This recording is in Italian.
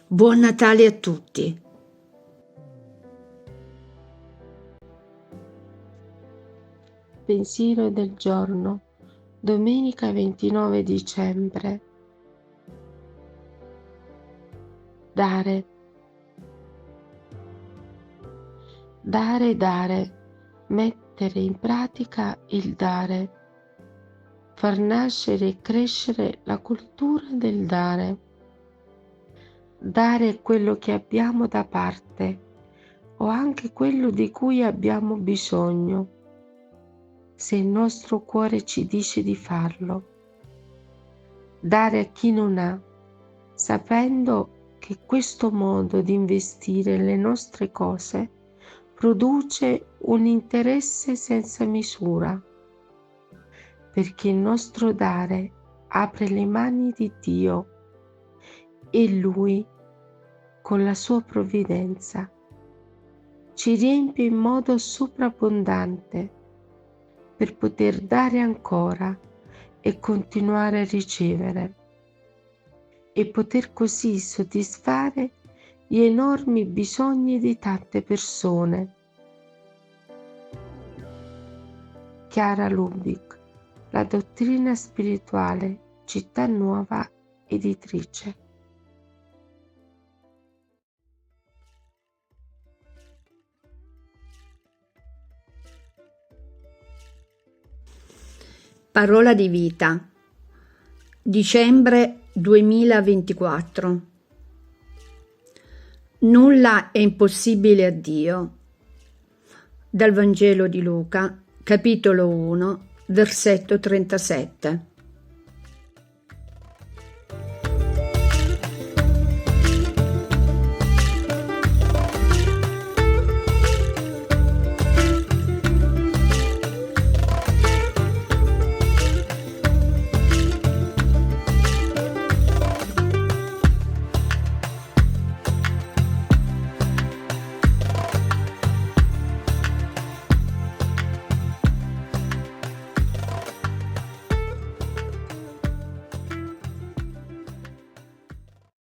Buon Natale a tutti! Pensiero del giorno, domenica 29 dicembre. Dare. Dare, dare, mettere in pratica il dare, far nascere e crescere la cultura del dare. Dare quello che abbiamo da parte o anche quello di cui abbiamo bisogno, se il nostro cuore ci dice di farlo. Dare a chi non ha, sapendo che questo modo di investire le nostre cose produce un interesse senza misura, perché il nostro dare apre le mani di Dio e Lui, con la sua provvidenza, ci riempie in modo sovrabbondante per poter dare ancora e continuare a ricevere e poter così soddisfare gli enormi bisogni di tante persone. Chiara Lubich, La dottrina spirituale, Città Nuova, editrice. Parola di vita. Dicembre 2024. Nulla è impossibile a Dio. Dal Vangelo di Luca, capitolo 1, versetto 37.